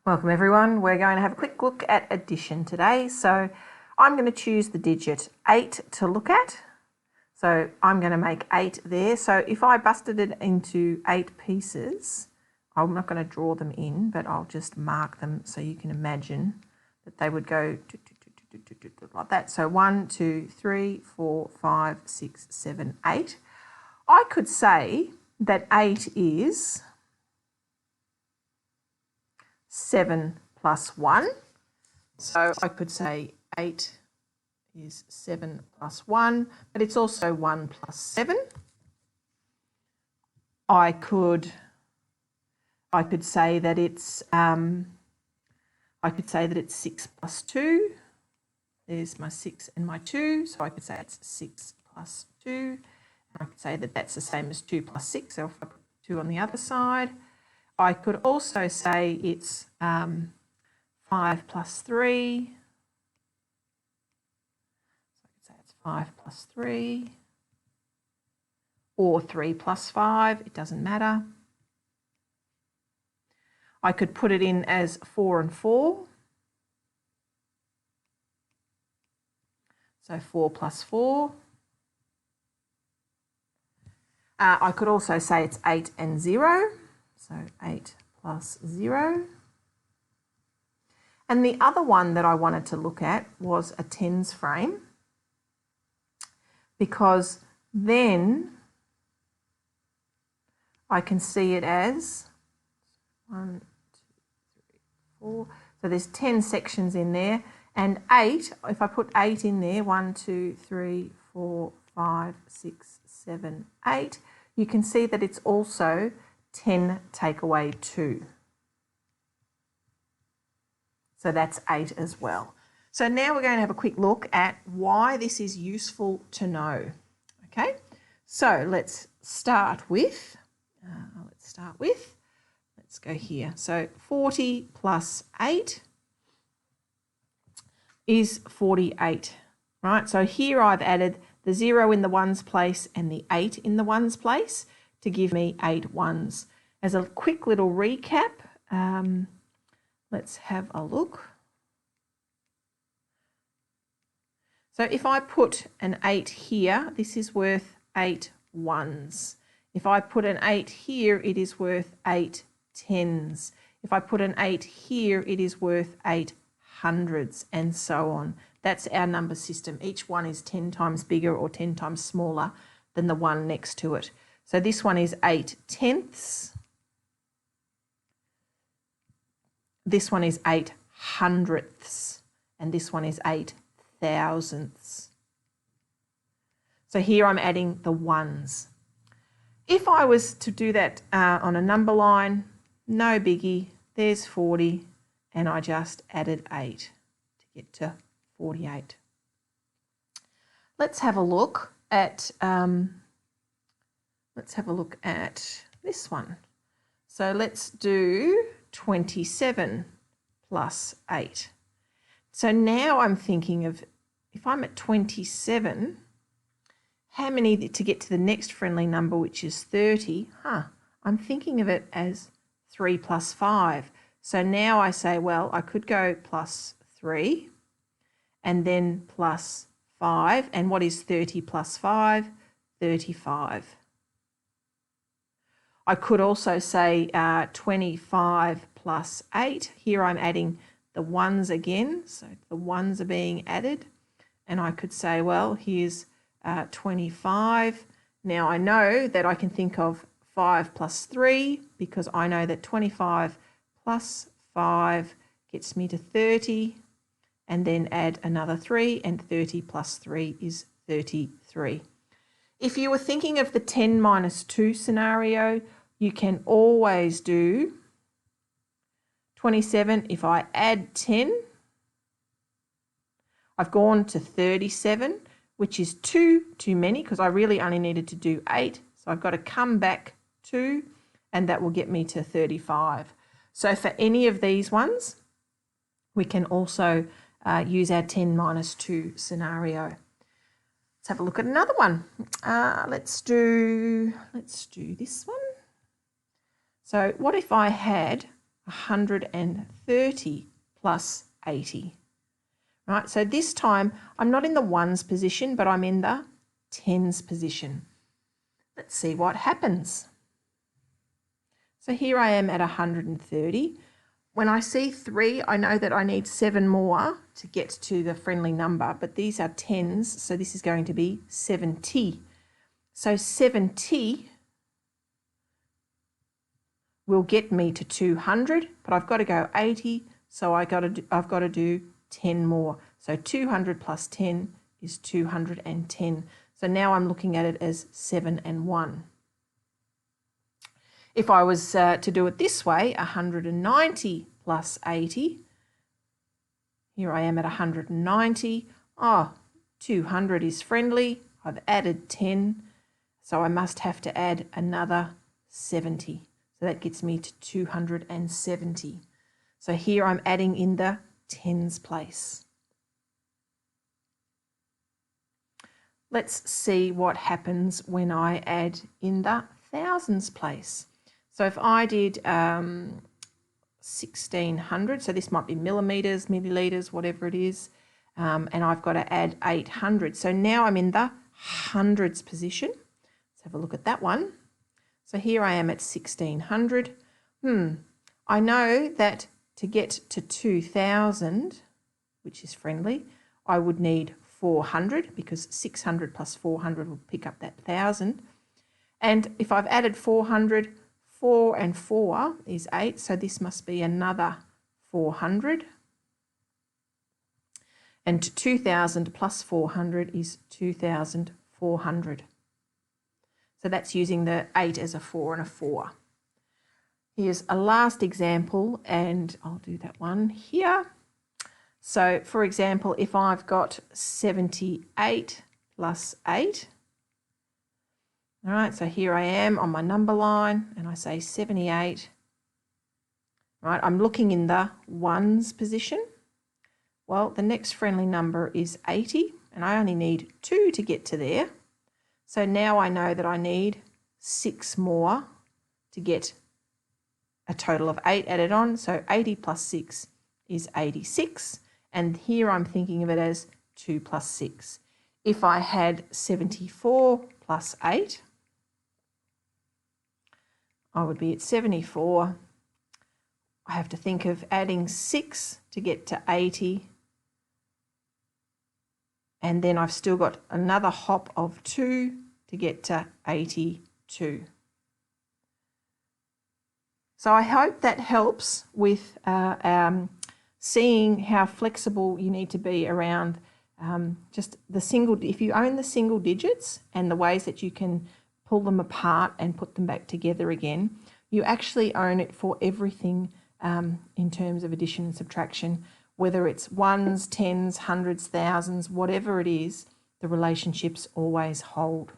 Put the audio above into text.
Welcome everyone. We're going to have a quick look at addition today. So I'm going to choose the digit 8 to look at. So I'm going to make 8 there. So if I busted it into 8 pieces, I'm not going to draw them in, but I'll just mark them so you can imagine that they would go like that. So 1, 2, 3, 4, 5, 6, 7, 8. I could say that 8 is 7 plus 1. So I could say 8 is 7 plus 1, but it's also 1 plus 7. I could say that it's 6 plus 2. There's my 6 and my 2, so I could say it's 6 plus 2. And I could say that that's the same as 2 plus 6, so if I put 2 on the other side. I could also say it's 5 plus 3. So I could say it's 5 plus 3 or 3 plus 5. It doesn't matter. I could put it in as 4 and 4. So 4 plus 4. I could also say it's 8 and 0. So 8 plus 0. And the other one that I wanted to look at was a tens frame, because then I can see it as 1, 2, 3, 4. So there's 10 sections in there, and 8, if I put 8 in there, 1, 2, 3, 4, 5, 6, 7, 8, you can see that it's also 10 take away 2. So that's 8 as well. So now we're going to have a quick look at why this is useful to know. Okay, so let's start with, let's go here. So 40 plus 8 is 48, right? So here I've added the 0 in the ones place and the 8 in the ones place to give me 8 ones. As a quick little recap, let's have a look. So if I put an 8 here, this is worth 8 ones. If I put an 8 here, it is worth 8 tens. If I put an 8 here, it is worth 8 hundreds, and so on. That's our number system. Each one is 10 times bigger or 10 times smaller than the one next to it. So this one is 8 tenths. This one is 8 hundredths. And this one is 8 thousandths. So here I'm adding the ones. If I was to do that on a number line, no biggie. There's 40, and I just added 8 to get to 48. Let's have a look at this one. So let's do 27 plus 8. So now I'm thinking of, if I'm at 27, how many to get to the next friendly number, which is 30? I'm thinking of it as 3 plus 5. So now I say, well, I could go plus 3 and then plus 5. And what is 30 plus 5? 35. I could also say 25 plus 8. Here I'm adding the ones again. So the ones are being added. And I could say, well, here's 25. Now I know that I can think of 5 plus 3, because I know that 25 plus 5 gets me to 30, and then add another 3, and 30 plus 3 is 33. If you were thinking of the 10 minus 2 scenario, you can always do 27. If I add 10, I've gone to 37, which is 2 too many, because I really only needed to do 8. So I've got to come back 2, and that will get me to 35. So for any of these ones, we can also use our 10 minus 2 scenario. Let's have a look at another one. Let's do this one. So what if I had 130 plus 80. Right, so this time I'm not in the ones position, but I'm in the tens position. Let's see what happens. So here I am at 130. When I see 3, I know that I need 7 more to get to the friendly number, but these are tens, so this is going to be 70. So 70 will get me to 200, but I've got to go 80, so I've got to do 10 more. So 200 plus 10 is 210. So now I'm looking at it as 7 and 1. If I was to do it this way, 190 plus 80, here I am at 190. 200 is friendly. I've added 10, so I must have to add another 70. So that gets me to 270. So here I'm adding in the tens place. Let's see what happens when I add in the thousands place. So if I did 1600, so this might be millimeters, milliliters, whatever it is, and I've got to add 800. So now I'm in the hundreds position. Let's have a look at that one. So here I am at 1600. I know that to get to 2000, which is friendly, I would need 400 because 600 plus 400 will pick up that 1000. And if I've added 400, 4 and 4 is 8, so this must be another 400. And 2000 plus 400 is 2400. So that's using the 8 as a 4 and a 4. Here's a last example, and I'll do that one here. So, for example, if I've got 78 plus 8, all right, so here I am on my number line, and I say 78. Right, I'm looking in the ones position. Well, the next friendly number is 80, and I only need 2 to get to there. So now I know that I need 6 more to get a total of 8 added on. So 80 plus 6 is 86. And here I'm thinking of it as 2 plus 6. If I had 74 plus 8, I would be at 74. I have to think of adding 6 to get to 80. And then I've still got another hop of 2 to get to 82. So I hope that helps with seeing how flexible you need to be around just the single, if you own the single digits and the ways that you can pull them apart and put them back together again, you actually own it for everything in terms of addition and subtraction, whether it's ones, tens, hundreds, thousands, whatever it is, the relationships always hold.